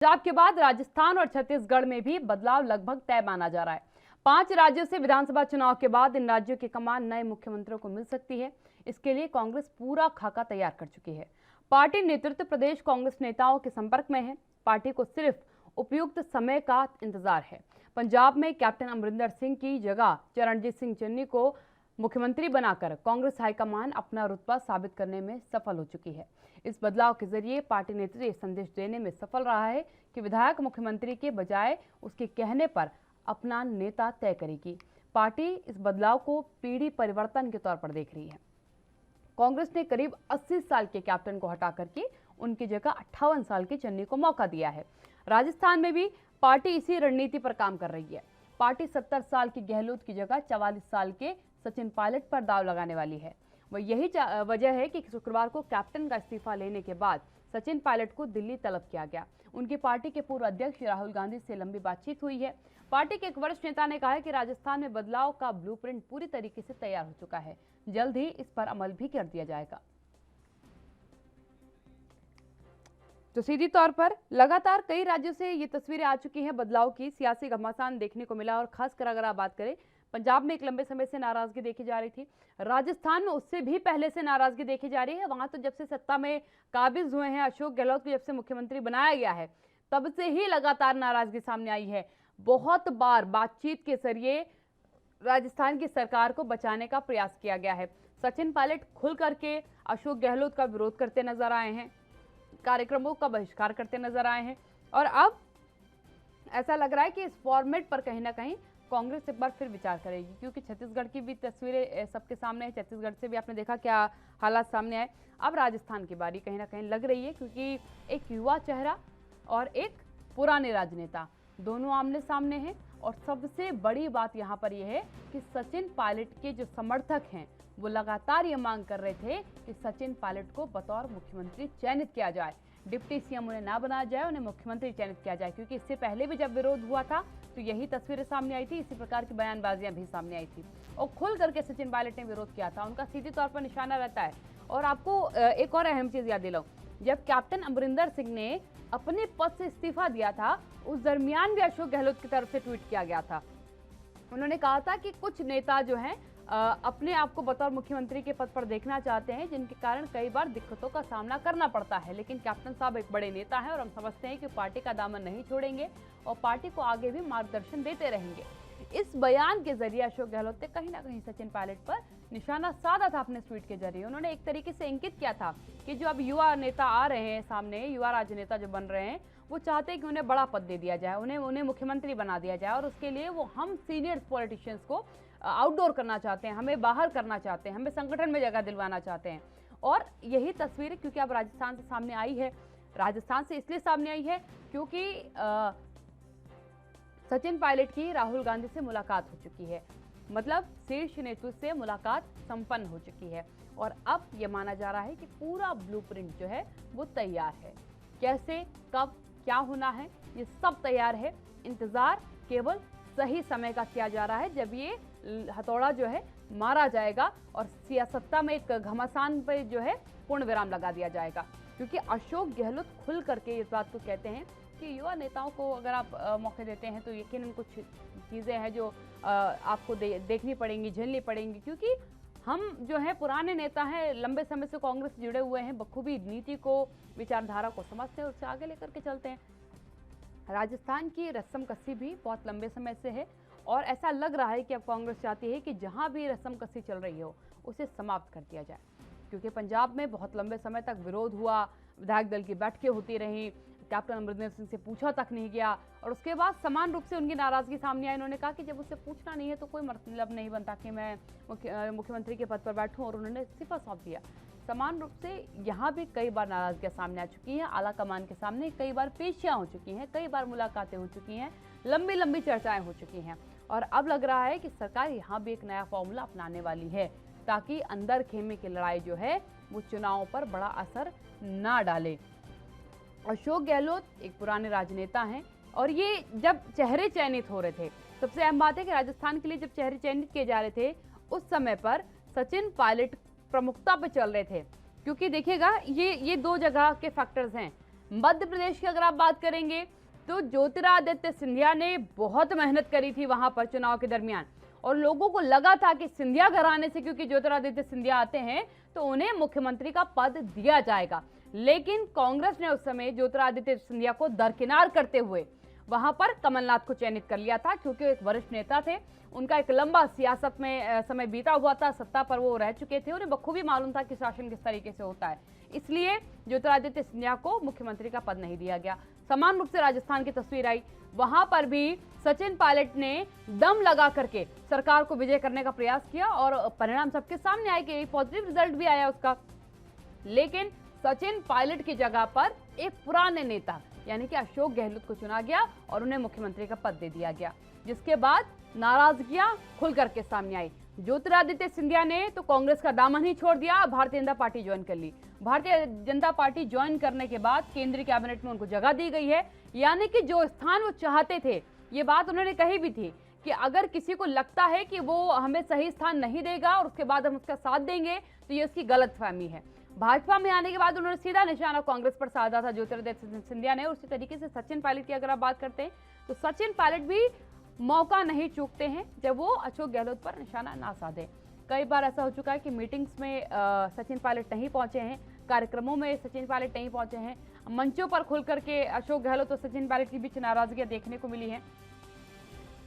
पंजाब के बाद राजस्थान और छत्तीसगढ़ में भी बदलाव लगभग तय माना जा रहा है। 5 राज्यों से विधानसभा चुनाव के बाद इन राज्यों की कमान नए मुख्यमंत्रियों को मिल सकती है। इसके लिए कांग्रेस पूरा खाका तैयार कर चुकी है। पार्टी नेतृत्व प्रदेश कांग्रेस नेताओं के संपर्क में है। पार्टी को सिर्फ उपयुक्त समय का इंतजार है। पंजाब में कैप्टन अमरिंदर सिंह की जगह चरणजीत सिंह चन्नी को मुख्यमंत्री बनाकर कांग्रेस हाईकमान अपना रुतबा साबित करने में सफल हो चुकी है। इस बदलाव के जरिए पार्टी नेतृत्व ये संदेश देने में सफल रहा है कि विधायक मुख्यमंत्री के बजाय उसके कहने पर अपना नेता तय करेगी। पार्टी इस बदलाव को पीढ़ी परिवर्तन के तौर पर देख रही है। कांग्रेस ने करीब 80 साल के कैप्टन को हटा करके उनकी जगह 58 साल के चन्नी को मौका दिया है। राजस्थान में भी पार्टी इसी रणनीति पर काम कर रही है। पार्टी 70 साल की गहलोत की जगह 44 साल के सचिन पायलट पर दाव लगाने वाली है। वह यही वजह है कि शुक्रवार को कैप्टन का इस्तीफा लेने के बाद सचिन पायलट को दिल्ली तलब किया गया। उनकी पार्टी के पूर्व अध्यक्ष राहुल गांधी से लंबी बातचीत हुई है। पार्टी के एक वरिष्ठ नेता ने कहा है कि राजस्थान में बदलाव का ब्लूप्रिंट पूरी तरीके से तैयार हो चुका है। जल्द ही इस पर अमल भी कर दिया जाएगा। तो सीधी तौर पर लगातार कई राज्यों से ये तस्वीरें आ चुकी हैं बदलाव की। सियासी घमासान देखने को मिला और खासकर अगर आप बात करें, पंजाब में एक लंबे समय से नाराजगी देखी जा रही थी। राजस्थान में उससे भी पहले से नाराजगी देखी जा रही है। वहां तो जब से सत्ता में काबिज हुए हैं अशोक गहलोत को, जब से मुख्यमंत्री बनाया गया है, तब से ही लगातार नाराजगी सामने आई है। बहुत बार बातचीत के जरिए राजस्थान की सरकार को बचाने का प्रयास किया गया है। सचिन पायलट खुल करके अशोक गहलोत का विरोध करते नजर आए हैं, कार्यक्रमों का बहिष्कार करते नजर आए हैं और अब ऐसा लग रहा है कि इस फॉर्मेट पर कहीं ना कहीं कांग्रेस एक बार फिर विचार करेगी, क्योंकि छत्तीसगढ़ की भी तस्वीरें सबके सामने है। छत्तीसगढ़ से भी आपने देखा क्या हालात सामने आए। अब राजस्थान की बारी कहीं ना कहीं लग रही है, क्योंकि एक युवा चेहरा और एक पुराने राजनेता दोनों आमने सामने हैं। और सबसे बड़ी बात यहाँ पर यह है कि सचिन पायलट के जो समर्थक हैं वो लगातार ये मांग कर रहे थे कि सचिन पायलट को बतौर मुख्यमंत्री चयनित किया जाए, डिप्टी सीएम उन्हें ना बनाया जाए, उन्हें मुख्यमंत्री चयनित किया जाए। क्योंकि इससे पहले भी जब विरोध हुआ था तो यही तस्वीरें सामने आई थी, इसी प्रकार की बयानबाजियां भी सामने आई थी और खुल करके सचिन पायलट ने विरोध किया था। उनका सीधे तौर पर निशाना रहता है। और आपको एक और अहम चीज याद दिलाऊं, जब कैप्टन अमरिंदर सिंह ने अपने पद से इस्तीफा दिया था, उस दरमियान भी अशोक गहलोत की तरफ से ट्वीट किया गया था। उन्होंने कहा था कि कुछ नेता जो हैं अपने आप को बतौर मुख्यमंत्री के पद पर देखना चाहते हैं, जिनके कारण कई बार दिक्कतों का सामना करना पड़ता है। लेकिन कैप्टन साहब एक बड़े नेता हैं और हम समझते हैं कि पार्टी का दामन नहीं छोड़ेंगे और पार्टी को आगे भी मार्गदर्शन देते रहेंगे। इस बयान के जरिए अशोक गहलोत ने कहीं ना कहीं सचिन पायलट पर निशाना साधा था अपने ट्वीट के जरिए। उन्होंने एक तरीके से इंगित किया था कि जो अब युवा नेता आ रहे हैं सामने, युवा राजनेता जो बन रहे हैं, वो चाहते हैं कि उन्हें बड़ा पद दे दिया जाए, उन्हें मुख्यमंत्री बना दिया जाए और उसके लिए वो हम सीनियर पॉलिटिशियंस को आउटडोर करना चाहते हैं, हमें बाहर करना चाहते हैं, हमें संगठन में जगह दिलवाना चाहते हैं। और यही तस्वीर क्योंकि अब राजस्थान से सामने आई है। राजस्थान से इसलिए सामने आई है क्योंकि सचिन पायलट की राहुल गांधी से मुलाकात हो चुकी है, मतलब शीर्ष नेतृत्व से मुलाकात संपन्न हो चुकी है और अब यह माना जा रहा है कि पूरा ब्लूप्रिंट जो है वो तैयार है। कैसे, कब, क्या होना है, ये सब तैयार है। इंतजार केवल सही समय का किया जा रहा है, जब ये हथौड़ा जो है मारा जाएगा और सियासत्ता में एक घमासान पे जो है पूर्ण विराम लगा दिया जाएगा। क्योंकि अशोक गहलोत खुल करके इस बात को कहते हैं कि युवा नेताओं को अगर आप मौके देते हैं तो यकीनन कुछ चीज़ें हैं जो आपको देखनी पड़ेंगी, झेलनी पड़ेंगी। क्योंकि हम जो है पुराने नेता हैं, लंबे समय से कांग्रेस से जुड़े हुए हैं, बखूबी नीति को, विचारधारा को समझते हैं और उससे आगे लेकर के चलते हैं। राजस्थान की रस्म कसी भी बहुत लंबे समय से है और ऐसा लग रहा है कि अब कांग्रेस चाहती है कि जहां भी रस्म कसी चल रही हो उसे समाप्त कर दिया जाए। क्योंकि पंजाब में बहुत लंबे समय तक विरोध हुआ, विधायक दल की बैठकें होती रहीं, कैप्टन अमरिंदर सिंह से पूछा तक नहीं गया और उसके बाद समान रूप से उनकी नाराजगी सामने आई। उन्होंने कहा कि जब उससे पूछना नहीं है तो कोई मतलब नहीं बनता कि मैं मुख्यमंत्री के पद पर बैठूं और उन्होंने इस्तीफा सौंप दिया। समान रूप से यहाँ भी कई बार नाराजगियां सामने आ चुकी हैं, आला कमान के सामने कई बार पेशियां हो चुकी हैं, कई बार मुलाकातें हो चुकी हैं, लंबी लंबी चर्चाएं हो चुकी हैं और अब लग रहा है कि सरकार यहाँ भी एक नया फॉर्मूला अपनाने वाली है ताकि अंदर खेमे की लड़ाई जो है वो चुनावों पर बड़ा असर ना डाले। अशोक गहलोत एक पुराने राजनेता हैं और ये जब चेहरे चयनित हो रहे थे, सबसे अहम बात है कि राजस्थान के लिए जब चेहरे चयनित किए जा रहे थे उस समय पर सचिन पायलट प्रमुखता पे चल रहे थे। क्योंकि देखिएगा ये दो जगह के फैक्टर्स हैं। मध्य प्रदेश की अगर आप बात करेंगे तो ज्योतिरादित्य सिंधिया ने बहुत मेहनत करी थी वहां पर चुनाव के दरमियान, और लोगों को लगा था कि सिंधिया घराने से क्योंकि ज्योतिरादित्य सिंधिया आते हैं तो उन्हें मुख्यमंत्री का पद दिया जाएगा। लेकिन कांग्रेस ने उस समय ज्योतिरादित्य सिंधिया को दरकिनार करते हुए वहां पर कमलनाथ को चयनित कर लिया था, क्योंकि एक वरिष्ठ नेता थे, उनका एक लंबा सियासत में समय बीता हुआ था, सत्ता पर वो रह चुके थे, उन्हें बखूबी मालूम था कि शासन किस तरीके से होता है। इसलिए ज्योतिरादित्य सिंधिया को मुख्यमंत्री का पद नहीं दिया गया। समान रूप से राजस्थान की तस्वीर आई, वहां पर भी सचिन पायलट ने दम लगा करके सरकार को विजय करने का प्रयास किया और परिणाम सबके सामने आए कि पॉजिटिव रिजल्ट भी आया उसका। लेकिन सचिन पायलट की जगह पर एक पुराने नेता यानी कि अशोक गहलोत को चुना गया और उन्हें मुख्यमंत्री का पद दे दिया गया, जिसके बाद नाराजगियां खुल करके सामने आई। ज्योतिरादित्य सिंधिया ने तो कांग्रेस का दामन ही छोड़ दिया, भारतीय जनता पार्टी ज्वाइन कर ली। भारतीय जनता पार्टी ज्वाइन करने के बाद केंद्रीय कैबिनेट में उनको जगह दी गई है, यानी कि जो स्थान वो चाहते थे, ये बात उन्होंने कही भी थी कि अगर किसी को लगता है कि वो हमें सही स्थान नहीं देगा और उसके बाद हम उसका साथ देंगे तो ये उसकी गलतफहमी है। भाजपा में आने के बाद उन्होंने सीधा निशाना कांग्रेस पर साधा था ज्योतिरादित्य सिंधिया ने। उसी तरीके से सचिन पायलट की अगर आप बात करते हैं तो सचिन पायलट भी मौका नहीं चूकते हैं जब वो अशोक गहलोत पर निशाना ना साधे। कई बार ऐसा हो चुका है कि मीटिंग्स में सचिन पायलट नहीं पहुंचे हैं, कार्यक्रमों में सचिन पायलट नहीं पहुंचे हैं, मंचों पर खुल करके अशोक गहलोत और सचिन पायलट के बीच नाराजगियां देखने को मिली हैं।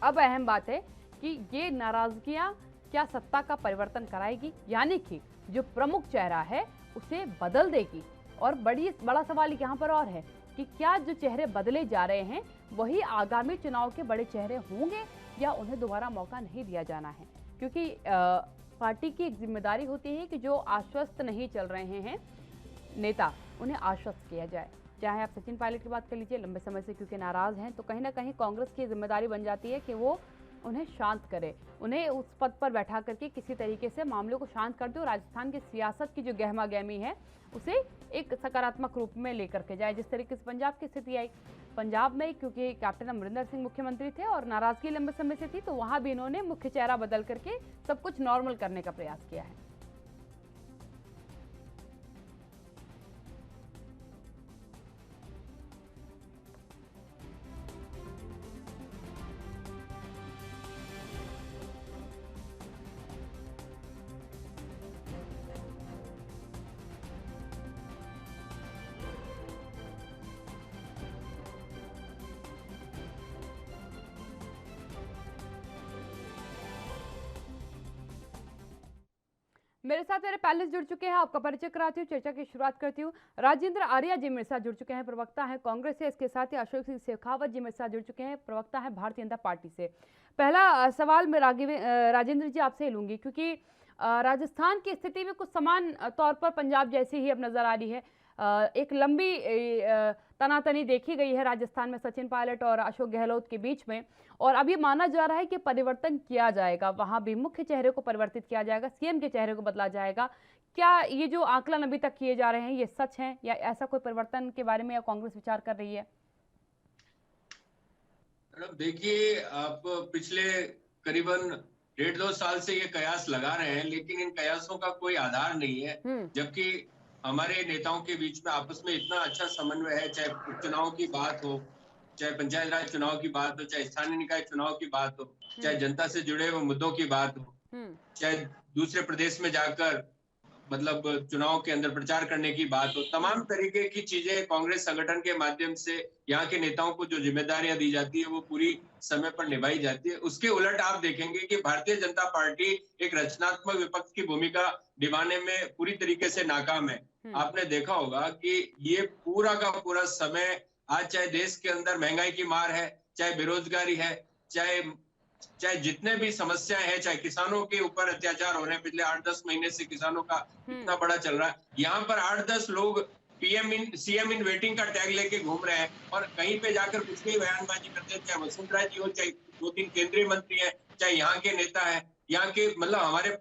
अब अहम बात है कि ये नाराजगियां क्या सत्ता का परिवर्तन कराएगी, यानी कि जो प्रमुख चेहरा है उसे बदल देगी। और बड़ा सवाल यहाँ पर और है कि क्या जो चेहरे बदले जा रहे हैं वही आगामी चुनाव के बड़े चेहरे होंगे या उन्हें दोबारा मौका नहीं दिया जाना है, क्योंकि पार्टी की एक जिम्मेदारी होती है कि जो आश्वस्त नहीं चल रहे हैं नेता उन्हें आश्वस्त किया जाए। चाहे आप सचिन पायलट की बात कर लीजिए, लंबे समय से क्योंकि नाराज हैं तो कहीं ना कहीं कांग्रेस की जिम्मेदारी बन जाती है कि वो उन्हें शांत करे, उन्हें उस पद पर बैठा करके किसी तरीके से मामलों को शांत कर दे और राजस्थान की सियासत की जो गहमा गहमी है उसे एक सकारात्मक रूप में लेकर के जाए। जिस तरीके से पंजाब की स्थिति आई, पंजाब में क्योंकि कैप्टन अमरिंदर सिंह मुख्यमंत्री थे और नाराजगी लंबे समय से थी, तो वहां भी इन्होंने मुख्य चेहरा बदल करके सब कुछ नॉर्मल करने का प्रयास किया है। मेरे साथ मेरे पैनलिस्ट जुड़ चुके हैं, आपका परिचय कराती हूँ, चर्चा की शुरुआत करती हूँ। राजेंद्र आर्या जी मेरे साथ जुड़ चुके हैं, प्रवक्ता हैं कांग्रेस से। इसके साथ ही अशोक सिंह शेखावत जी मेरे साथ जुड़ चुके हैं, प्रवक्ता हैं भारतीय जनता पार्टी से। पहला सवाल मैं राजेंद्र जी आपसे लूंगी, क्योंकि राजस्थान की स्थिति में कुछ समान तौर पर पंजाब जैसी ही अब नजर आ रही है। एक लंबी तनातनी देखी गई है राजस्थान में सचिन पायलट और अशोक गहलोत के बीच में, और अभी माना जा रहा है कि परिवर्तन किया जाएगा, वहां भी मुख्य चेहरे को परिवर्तित किया जाएगा, सीएम के चेहरे को बदला जाएगा। क्या ये जो आकलन अभी तक किए जा रहे हैं ये सच है या ऐसा कोई परिवर्तन के बारे में कांग्रेस विचार कर रही है? मैडम देखिए, आप पिछले करीबन 1.5-2 साल से ये कयास लगा रहे हैं, लेकिन इन कयासों का कोई आधार नहीं है। जबकि हमारे नेताओं के बीच में आपस में इतना अच्छा समन्वय है, चाहे उपचुनाव की बात हो, चाहे पंचायत राज चुनाव की बात हो, चाहे स्थानीय निकाय चुनाव की बात हो, चाहे जनता से जुड़े हुए मुद्दों की बात हो, चाहे दूसरे प्रदेश में जाकर मतलब चुनाव के अंदर प्रचार करने की बात हो, तमाम तरीके की चीजें कांग्रेस संगठन के माध्यम से यहाँ के नेताओं को जो जिम्मेदारियां दी जाती है वो पूरी समय पर निभाई जाती है। उसके उलट आप देखेंगे कि भारतीय जनता पार्टी एक रचनात्मक विपक्ष की भूमिका निभाने में पूरी तरीके से नाकाम है। आपने देखा होगा कि ये पूरा का पूरा समय, आज चाहे देश के अंदर महंगाई की मार है, चाहे बेरोजगारी है, चाहे जितने भी समस्याएं हैं, चाहे किसानों के ऊपर अत्याचार हो रहे हैं, पिछले 8-10 महीने से किसानों का इतना बड़ा चल रहा है, यहाँ पर 8-10 लोग सीएम इन वेटिंग का टैग लेके घूम रहे हैं और कहीं पे जाकर कुछ भी बयानबाजी करते हैं, चाहे वसुंधरा जी हो, चाहे 2-3 केंद्रीय मंत्री हैं, चाहे यहाँ के नेता है, यहाँ के मतलब हमारे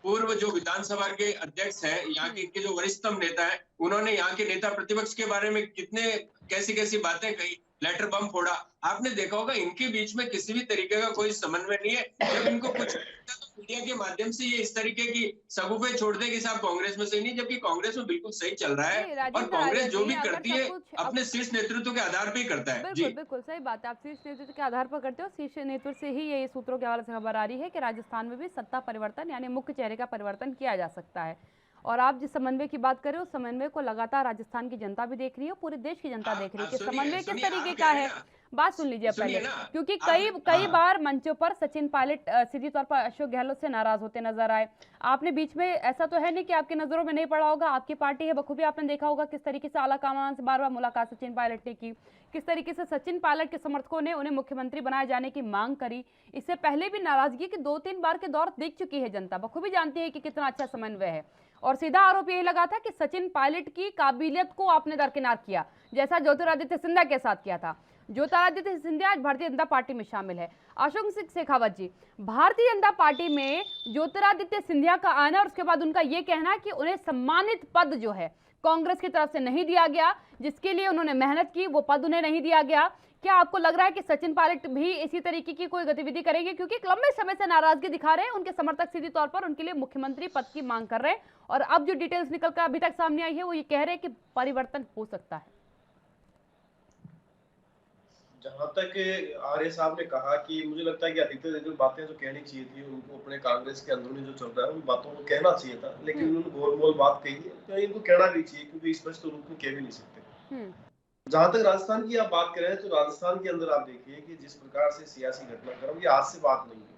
पूर्व जो विधानसभा के अध्यक्ष हैं, यहाँ के इनके जो वरिष्ठतम नेता हैं, उन्होंने यहाँ के नेता प्रतिपक्ष के बारे में कितने कैसी कैसी बातें कही, लेटर बम फोड़ा। आपने देखा होगा इनके बीच में किसी भी तरीके का कोई समन्वय नहीं है। जब इनको कुछ तो मीडिया के माध्यम से ये इस तरीके की सगुफे छोड़ दे कि साहब कांग्रेस में सही नहीं, जबकि कांग्रेस में बिल्कुल सही चल रहा है। और कांग्रेस जो भी करती है अपने शीर्ष नेतृत्व के आधार पर ही करता है। बिल्कुल बिल्कुल सही बात है, आप शीर्ष नेतृत्व के आधार पर करते हो। शीर्ष नेतृत्व से ही ये सूत्रों के हवाले से खबर आ रही है कि राजस्थान में भी सत्ता परिवर्तन यानी मुख्य चेहरे का परिवर्तन किया जा सकता है। और आप जिस समन्वय की बात करें उस समन्वय को लगातार राजस्थान की जनता भी देख रही है, पूरे देश की जनता देख रही है कि समन्वय किस तरीके का है। बात सुन लीजिए पहले, क्योंकि कई बार मंचों पर सचिन पायलट सीधी तौर पर अशोक गहलोत से नाराज होते नजर आए। आपने बीच में, ऐसा तो है नहीं कि आपकी नजरों में नहीं पड़ा होगा, आपकी पार्टी है बखूबी आपने देखा होगा किस तरीके से आलाकमान से बार बार मुलाकात सचिन पायलट ने की, किस तरीके से सचिन पायलट के समर्थकों ने उन्हें मुख्यमंत्री बनाए जाने की मांग करी। इससे पहले भी नाराजगी की 2-3 बार के दौर देख चुकी है जनता, बखूबी जानती है कि कितना अच्छा समन्वय है। और सीधा आरोप यही लगा था कि सचिन पायलट की काबिलियत को आपने दरकिनार किया, जैसा ज्योतिरादित्य सिंधिया के साथ किया था। ज्योतिरादित्य सिंधिया आज भारतीय जनता पार्टी में शामिल है। अशोक सिंह शेखावत जी, भारतीय जनता पार्टी में ज्योतिरादित्य सिंधिया का आना और उसके बाद उनका ये कहना कि उन्हें सम्मानित पद जो है कांग्रेस की तरफ से नहीं दिया गया, जिसके लिए उन्होंने मेहनत की वो पद उन्हें नहीं दिया गया। क्या आपको लग रहा है कि सचिन पायलट भी इसी तरीके की कोई गतिविधि करेंगे, क्योंकि लंबे समय से नाराजगी दिखा रहे हैं, उनके समर्थक सीधी तौर पर उनके लिए मुख्यमंत्री पद की मांग कर रहे हैं, और अब जो डिटेल्स निकलकर अभी तक सामने आई है वो ये कह रहे हैं कि परिवर्तन हो सकता है। जहां तक आर्य साहब ने कहा कि मुझे लगता है कि अधिकतर जो बातें जो कहनी चाहिए थी उनको अपने कांग्रेस के अंदरूनी जो चल रहा है उन बातों को कहना चाहिए था, लेकिन उन्होंने गोल मोल बात कही है तो इनको कहना भी चाहिए, क्योंकि स्पष्ट रूप में कह भी नहीं सकते। जहां तक राजस्थान की आप बात करें तो राजस्थान के अंदर आप देखिए कि जिस प्रकार से सियासी घटनाक्रम, ये आज से बात नहीं है।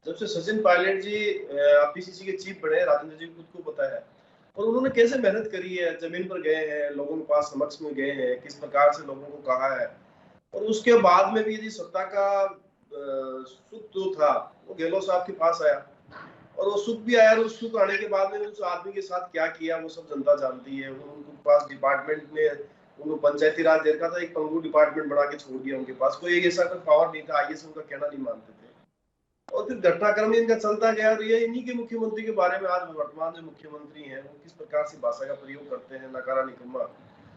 जब से सचिन पायलट जी पीसीसी के चीफ बने, राजेंद्र जी खुद को पता है, और उन्होंने कैसे मेहनत करी है, जमीन पर गए हैं, लोगों के पास समक्ष में गए हैं, किस प्रकार से लोगों को कहा है, और उसके बाद में भी यदि सत्ता का सुख जो था वो गहलोत साहब के पास आया, और वो सुख भी आया, और उस सुख आने के बाद में उस आदमी के साथ क्या किया वो सब जनता जानती है। उनके पास डिपार्टमेंट ने उनको पंचायती राज दे रखा था, एक पंगु डिपार्टमेंट बना के छोड़ दिया, उनके पास कोई ऐसा कोई पावर नहीं था, आईएएस उनका कहना नहीं मानते थे, और फिर घटनाक्रम इनका चलता गया। और ये इन्हीं के मुख्यमंत्री के बारे में आज वर्तमान जो मुख्यमंत्री हैं वो किस प्रकार से भाषा का प्रयोग करते हैं, नकारा निकम्मा,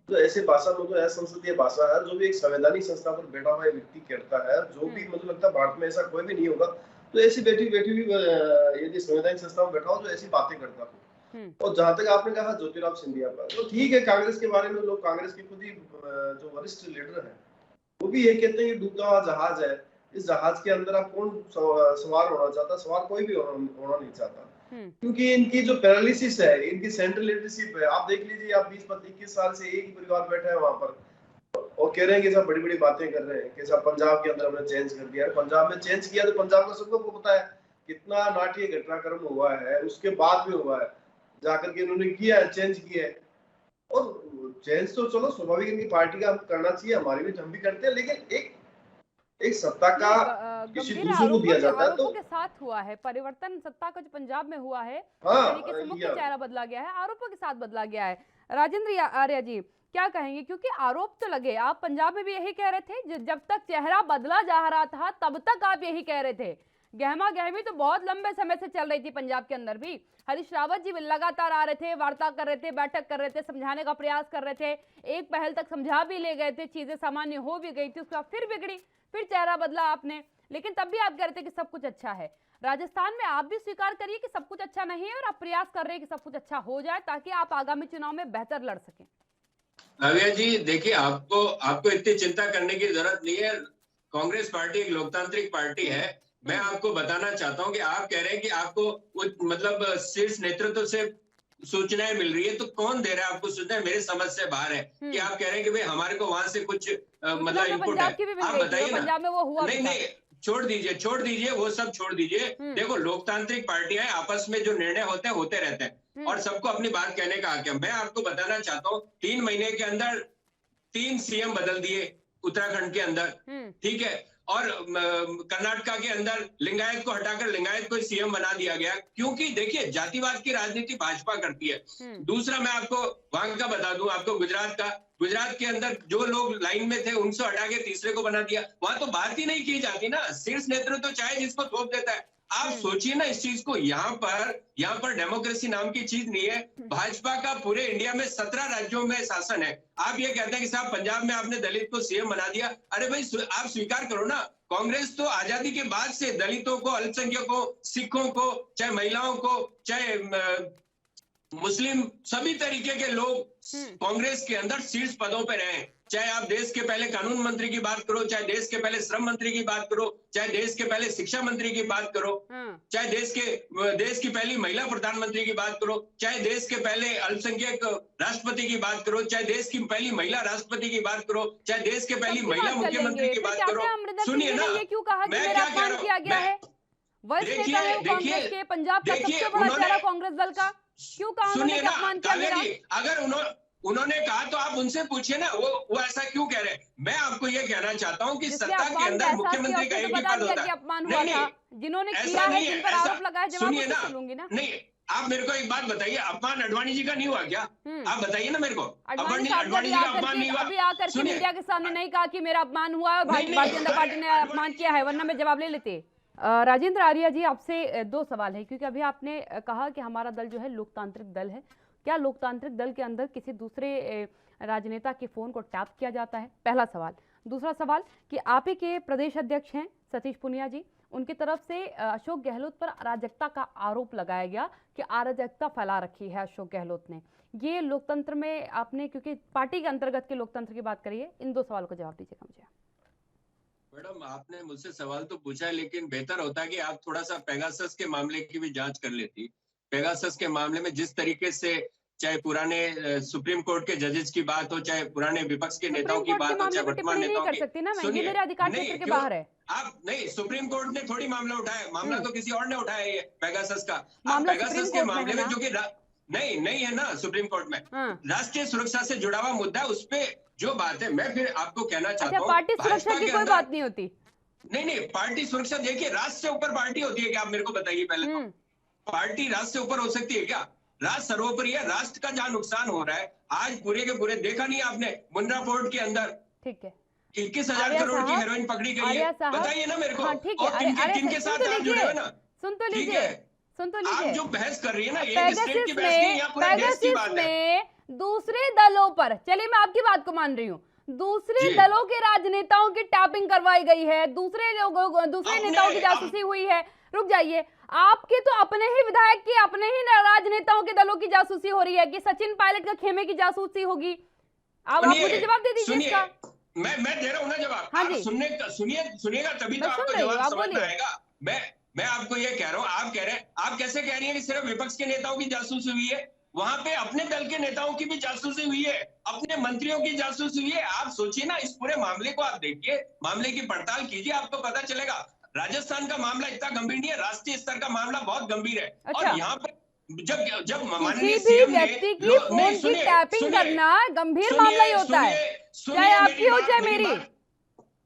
तो ऐसे भाषा में जो संसदीय भाषा है, जो भी एक संवैधानिक संस्था पर बैठा हुआ व्यक्ति करता है, जो भी मुझे लगता है भारत में ऐसा कोई भी नहीं होगा तो ऐसी बैठी भी यदि संवैधानिक संस्था में बैठा हो तो ऐसी बातें करता हो। और जहां तक आपने कहा ज्योतिरादित्य सिंधिया पर, तो ठीक है, कांग्रेस के बारे में लोग, कांग्रेस के खुद ही जो वरिष्ठ लीडर है वो भी ये कहते हैं कि डूबता हुआ जहाज है, इस जहाज के अंदर आप कौन सवार होना चाहता, सवार कोई भी होना नहीं चाहता, क्योंकि इनकी जो पैरालिसिस है, इनकी सेंट्रल लीडरशिप है। आप देख लीजिए, आप 20-21 साल से एक ही परिवार बैठा है वहां पर और कह रहे हैं कि सब बड़ी बड़ी बातें कर रहे हैं कि सब पंजाब के अंदर हमने चेंज कर दिया। पंजाब में चेंज किया तो पंजाब का सबको पता है कितना नाट्य घटनाक्रम हुआ है, उसके बाद में हुआ है जाकर के इन्होंने किया है, चेंज किया है। और चेंज तो चलो स्वाभाविक इनकी पार्टी का करना चाहिए, हमारी भी हम भी करते हैं, लेकिन एक सत्ता का किसी दूसरे को दिया जाता है तो के साथ हुआ है परिवर्तन, सत्ता का जो पंजाब में हुआ है, तरीके से मुख्य चेहरा बदला गया है, आरोपों के साथ बदला गया है। राजेंद्र आर्य जी क्या कहेंगे, क्योंकि आरोप तो लगे, आप पंजाब में भी यही कह रहे थे, जब तक चेहरा बदला जा रहा था तब तक आप यही कह रहे थे। गहमा गहमी तो बहुत लंबे समय से चल रही थी पंजाब के अंदर भी। हरीश रावत जी लगातार आ रहे थे, वार्ता कर रहे थे, बैठक कर रहे थे, समझाने का प्रयास कर रहे थे, एक पहल तक समझा भी ले गए थे, चीजें सामान्य हो भी गई थी, उसके बाद फिर बिगड़ी, फिर चेहरा बदला आपने, लेकिन तब भी आप कह रहे थे कि सब कुछ अच्छा है। राजस्थान में आप भी स्वीकार करिए कि सब कुछ अच्छा नहीं है और आप प्रयास कर रहे हैं कि सब कुछ अच्छा हो जाए ताकि आप आगामी चुनाव में बेहतर लड़ सकें। नव्या जी देखिए, आपको इतनी चिंता करने की जरूरत नहीं है। कांग्रेस पार्टी एक लोकतांत्रिक पार्टी है। मैं आपको बताना चाहता हूं कि आप कह रहे हैं कि आपको मतलब शीर्ष नेतृत्व से सूचनाएं मिल रही है, तो कौन दे रहा है आपको सूचनाएं? मेरे समझ से बाहर है कि आप कह रहे हैं कि भाई हमारे को वहां से कुछ मतलब इनपुट है। आप बताइए ना। नहीं, छोड़ दीजिए वो सब छोड़ दीजिए। देखो, लोकतांत्रिक पार्टियां आपस में जो निर्णय होते रहते हैं और सबको अपनी बात कहने का हक है। मैं आपको बताना चाहता हूँ 3 महीने के अंदर 3 सीएम बदल दिए उत्तराखंड के अंदर, ठीक है, और कर्नाटका के अंदर लिंगायत को हटाकर लिंगायत को सीएम बना दिया गया, क्योंकि देखिए जातिवाद की राजनीति भाजपा करती है। दूसरा मैं आपको वहां का बता दूं, आपको गुजरात का, गुजरात के अंदर जो लोग लाइन में थे उनसे हटा के तीसरे को बना दिया। वहां तो बात ही नहीं की जाती ना, शीर्ष नेतृत्व तो चाहे जिसको थोप देता है। आप सोचिए ना इस चीज को, यहाँ पर डेमोक्रेसी नाम की चीज नहीं है। भाजपा का पूरे इंडिया में 17 राज्यों में शासन है। आप ये कहते हैं कि साहब पंजाब में आपने दलित को सीएम बना दिया। अरे भाई आप स्वीकार करो ना, कांग्रेस तो आजादी के बाद से दलितों को, अल्पसंख्यकों, सिखों को, चाहे महिलाओं को, चाहे मुस्लिम, सभी तरीके के लोग कांग्रेस के अंदर शीर्ष पदों पे रहे। चाहे आप देश के पहले कानून मंत्री की बात करो, चाहे देश के पहले श्रम मंत्री की बात करो, चाहे देश के पहले शिक्षा मंत्री की बात करो, चाहे देश की पहली महिला प्रधानमंत्री की बात करो, चाहे देश के पहले अल्पसंख्यक राष्ट्रपति की बात करो, चाहे देश की पहली महिला राष्ट्रपति की बात करो, चाहे देश के पहली महिला मुख्यमंत्री की बात करो। सुनिए ना, मैं क्या कह रहा हूँ, देखिए पंजाब का सबसे बड़ा चेहरा कांग्रेस दल का, क्यों कहा सुनिए ना काव्या जी, अगर उन्होंने कहा तो आप उनसे पूछिए ना, वो ऐसा क्यों कह रहे हैं। मैं आपको ये कहना चाहता हूँ कि सत्ता के अंदर मुख्यमंत्री का एक ही पद होता है। नहीं, जिन्होंने किया है, जिन पर आरोप लगाया, सुनिए ना, नहीं आप मेरे को एक बात बताइए, अपमान अडवाणी जी का नहीं हुआ क्या? आप बताइए ना मेरे को, अडवाणी जी का अपमान नहीं हुआ? अभी आकर के मीडिया के सामने नहीं कहा कि मेरा अपमान हुआ है, भारतीय जनता पार्टी ने अपमान किया है, वरना मैं जवाब ले लेते। राजेंद्र आर्या जी, आपसे 2 सवाल है, क्योंकि अभी आपने कहा कि हमारा दल जो है लोकतांत्रिक दल है। क्या लोकतांत्रिक दल के अंदर किसी दूसरे राजनेता के फोन को टैप किया जाता है? पहला सवाल। दूसरा सवाल कि आप ही के प्रदेश अध्यक्ष हैं सतीश पूनिया जी, उनकी तरफ से अशोक गहलोत पर अराजकता का आरोप लगाया गया कि अराजकता फैला रखी है अशोक गहलोत ने। ये लोकतंत्र में आपने, क्योंकि पार्टी के अंतर्गत के लोकतंत्र की बात करिए, इन 2 सवाल को जवाब दीजिएगा मुझे। मैडम आपने मुझसे सवाल तो पूछा है, लेकिन बेहतर होता है कि आप थोड़ा सा पेगासस के मामले की भी जांच कर लेती। पेगासस के मामले में जिस तरीके से चाहे पुराने सुप्रीम कोर्ट के जजेस की बात हो, चाहे पुराने विपक्ष के नेताओं की बात हो, चाहे वर्तमान नेताओं की, सुनिए, मेरे अधिकार क्षेत्र के बाहर है। आप नहीं, सुप्रीम कोर्ट ने थोड़ी मामला उठाया, मामला तो किसी और ने उठाया है पेगासस का। पेगासस के मामले में जो कि नहीं है ना सुप्रीम कोर्ट में, राष्ट्रीय सुरक्षा से जुड़ा हुआ मुद्दा, उस पर जो बात है, मैं फिर आपको कहना चाहता हूँ, पार्टी सुरक्षा की कोई बात नहीं होती। नहीं, पार्टी सुरक्षा देखिए, राष्ट्र से ऊपर पार्टी होती है क्या? आप मेरे को बताइए पहले तो, पार्टी राष्ट्र से ऊपर हो सकती है क्या? राष्ट्र सर्वोपरि है। राष्ट्र का जहाँ नुकसान हो रहा है, आज पूरे के पूरे देखा नहीं आपने, मुंद्रा पोर्ट के अंदर, ठीक है, 21,000 करोड़ की हेरोइन पकड़ी गई है। बताइए ना मेरे को, और किनके साथ आप जुड़े हो ना? सुन तो लीजिए, आप जो बहस कर रही है ना, एक स्टेट की बहस नहीं, यहाँ पूरे देश की बात है। दूसरे दलों पर, चलिए मैं आपकी बात को मान रही हूँ, दूसरे दलों के राजनेताओं की टैपिंग करवाई गई है, दूसरे नेताओं की जासूसी हुई है। रुक जाइए, आपके तो अपने ही विधायक की, अपने ही राजनेताओं के दलों की जासूसी हो रही है कि सचिन पायलट का खेमे की जासूसी होगी। आप मुझे जवाब दे दीजिए इसका। मैं दे रहा हूँ ना जवाब। हाँ जी, सुनिएगा तभी तो आपको जवाब समझ में आएगा। मैं आपको ये कह रहा हूँ, आप कैसे कह रही हैं कि सिर्फ विपक्ष के नेताओं की जासूसी हुई है? वहां पे अपने दल के नेताओं की भी जासूसी हुई है, अपने मंत्रियों की जासूसी हुई है। आप सोचिए ना, इस पूरे मामले को आप देखिए, मामले की पड़ताल कीजिए, आपको पता चलेगा। राजस्थान का मामला इतना गंभीर नहीं है, राष्ट्रीय स्तर का मामला बहुत गंभीर है। अच्छा। और यहाँ पर जब माननीय सीएम व्यक्ति की फोन की टैपिंग करना गंभीर मामला ही होता है, चाहे आपकी हो चाहे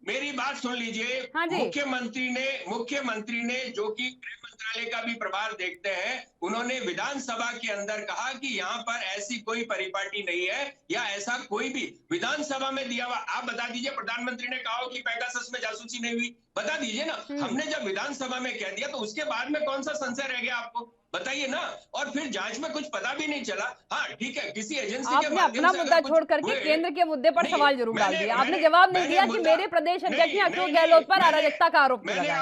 मेरी बात सुन लीजिए। हाँ, मुख्यमंत्री ने जो कि गृह मंत्रालय का भी प्रभार देखते हैं, उन्होंने विधानसभा के अंदर कहा कि यहाँ पर ऐसी कोई परिपाटी नहीं है या ऐसा कोई भी विधानसभा में दिया हुआ। आप बता दीजिए, प्रधानमंत्री ने कहा कि पेगासस में जासूसी नहीं हुई, बता दीजिए ना। हमने जब विधानसभा में कह दिया तो उसके बाद में कौन सा संशय रह गया आपको? बताइए ना। और फिर जांच में कुछ पता भी नहीं चला। हाँ ठीक है, किसी एजेंसी के आपने अपना मुद्दा छोड़ करके केंद्र के मुद्दे पर सवाल जरूर डाल दिया। आपने जवाब नहीं दिया कि मेरे प्रदेश अध्यक्ष ने अशोक गहलोत पर अराजकता का आरोप लगाया।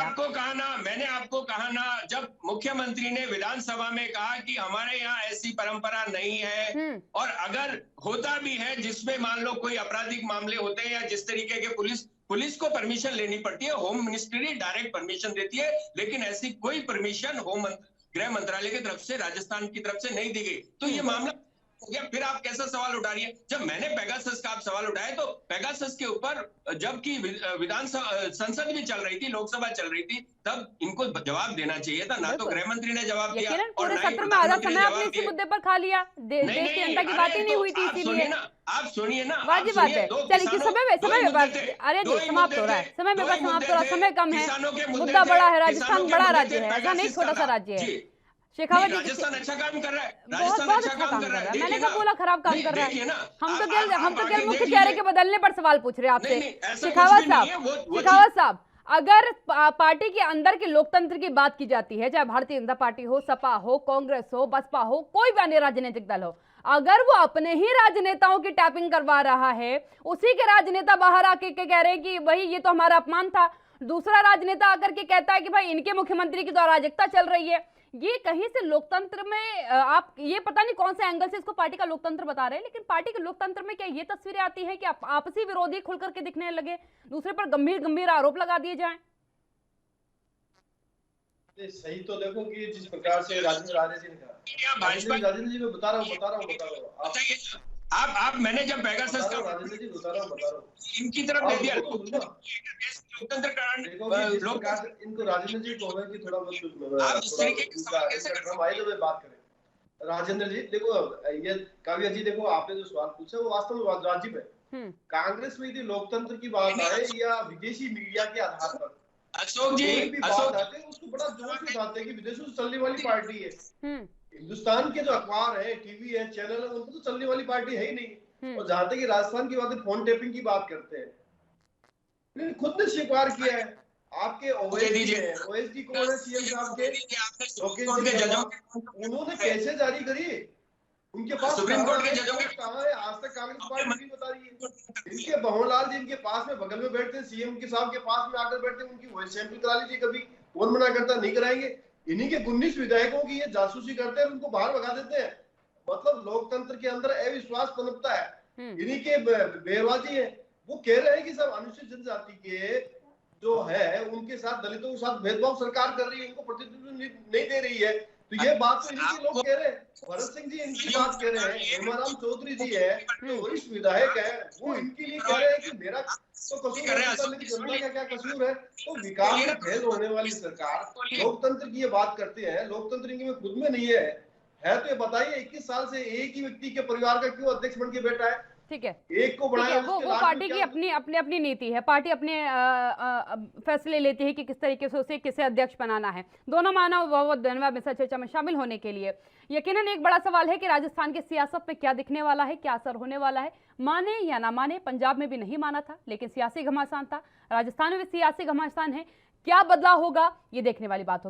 मैंने आपको कहा ना, जब मुख्यमंत्री ने विधानसभा में कहा कि हमारे यहाँ ऐसी परंपरा नहीं है, और अगर होता भी है जिसमें मान लो कोई आपराधिक मामले होते हैं या जिस तरीके के पुलिस को परमिशन लेनी पड़ती है, होम मिनिस्ट्री डायरेक्ट परमिशन देती है, लेकिन ऐसी कोई परमिशन गृह मंत्रालय की तरफ से, राजस्थान की तरफ से नहीं दी गई। तो ये मामला हो गया। फिर आप कैसा सवाल उठा रही है? जब मैंने पेगासस का आप सवाल उठाया तो पेगासस के ऊपर जबकि संसद भी चल रही थी, लोकसभा चल रही थी, तब इनको जवाब देना चाहिए था। ना तो गृह मंत्री ने जवाब दिया और सत्र में आधा समय आपने इसी मुद्दे पर खा लिया। देश की जनता की बात ही नहीं हुई थी, इसीलिए आप सुनिए ना, वाजिब बात है। चलिए समय अरे जी समाप्त हो रहा है, समय में समाप्त हो रहा है, समय कम है, मुद्दा बड़ा है, राजस्थान बड़ा राज्य है, ऐसा नहीं छोटा सा राज्य है। शेखावत जी, राजस्थान अच्छा काम कर रहा है, बहुत राजस्थान बहुत अच्छा काम कर रहा है। मैंने देखिए कब ना, बोला खराब काम नहीं, कर रहा देखिए है? ना, हम तो आप केवल मुख्य देख चेहरे लीजिए। के बदलने पर सवाल पूछ रहे हैं आपसे। नहीं, ऐसा कुछ शेखावत भी नहीं साहब, है, वो शेखावत साहब, अगर पार्टी के अंदर के लोकतंत्र की बात की जाती है, चाहे भारतीय जनता पार्टी हो, सपा हो, कांग्रेस हो, बसपा हो, कोई भी अन्य राजनीतिक दल हो, अगर वो अपने ही राजनेताओं की टैपिंग करवा रहा है, उसी के राजनेता बाहर आके के कह रहे हैं कि भाई ये तो हमारा अपमान था, दूसरा राजनेता आकर के कहता है कि भाई इनके मुख्यमंत्री की तो अराजकता चल रही है, ये कहीं से लोकतंत्र में आप ये पता नहीं कौन से एंगल से इसको पार्टी का लोकतंत्र बता रहे हैं, लेकिन पार्टी के लोकतंत्र में क्या ये तस्वीरें आती है कि आपसी विरोधी खुल करके दिखने लगे, दूसरे पर गंभीर गंभीर आरोप लगा दिए जाएं? सही तो देखो कि जिस प्रकार से राजेंद्र जी ने कहा, राजेंद्र जी मैं बता रहा हूँ आप मैंने जब पेगासस का राजेंद्र जी बता रहा हूँ इनकी तरफ ले दिया लोकतंत्र इनको राजेंद्र जी को है कि थोड़ा बहुत बात करें। राजेंद्र जी देखो, ये काव्या जी देखो, आपने जो सवाल पूछा वो वास्तव में वाजिब है। कांग्रेस में यदि लोकतंत्र की बात आए या विदेशी मीडिया के आधार पर अशोक जी, बात आते हैं, उसको बड़ा जोर से उठाते हैं कि विदेशों से चलने वाली पार्टी है। हिंदुस्तान के जो अखबार है, टीवी है, चैनल है, उनको तो चलने वाली पार्टी है ही नहीं। और जहां तक राजस्थान की बात है, फोन टेपिंग की बात करते हैं, खुद ने स्वीकार किया है। आपके ओएसडी कौन है सीएम साहब के? उन्होंने कैसे जारी करी? उनके पास सुप्रीम कोर्ट के जजों के कहां है? आज तक कांग्रेस पार्टी नहीं बता रही है। इनके भंवरलाल जी इनके पास में बगल में बैठते हैं, सीएम के साहब के पास में आकर बैठते हैं, उनकी वॉइस सैंपल करा लीजिए कभी। कौन मना करता? नहीं कराएंगे। इन्हीं के 19 विधायकों की ये जासूसी करते हैं, उनको बाहर भगा देते हैं। मतलब लोकतंत्र के अंदर अविश्वास पनपता है। इन्हीं के बेरवाजी है। वो कह रहे हैं कि सब अनुसूचित जनजाति के जो है उनके साथ, दलितों के साथ भेदभाव सरकार कर रही है, उनको प्रतिनिधित्व नहीं दे रही है। तो ये बात तो इनके लोग कह रहे हैं। भरत सिंह जी इनकी बात कह रहे हैं, हेमाराम चौधरी जी है जो वरिष्ठ विधायक है, वो इनके लिए कह रहे हैं कि मेरा तो कसूर है, लेकिन जनता का क्या कसूर है? तो विकास में फेल होने वाली सरकार लोकतंत्र की ये बात करते हैं, लोकतंत्र इनके खुद में नहीं है तो ये बताइए 21 साल से एक ही व्यक्ति के परिवार का क्यों अध्यक्ष बन के बैठा है? ठीक है, एक को बढ़ाया, वो पार्टी की अपनी नीति है, पार्टी अपने फैसले लेती है कि किस तरीके से उसे किसे अध्यक्ष बनाना है। दोनों मानव बहुत धन्यवाद इस चर्चा में शामिल होने के लिए। यकीनन एक बड़ा सवाल है कि राजस्थान की सियासत में क्या दिखने वाला है, क्या असर होने वाला है, माने या ना माने। पंजाब में भी नहीं माना था, लेकिन सियासी घमासान था, राजस्थान में भी सियासी घमासान है। क्या बदलाव होगा, ये देखने वाली बात होगी।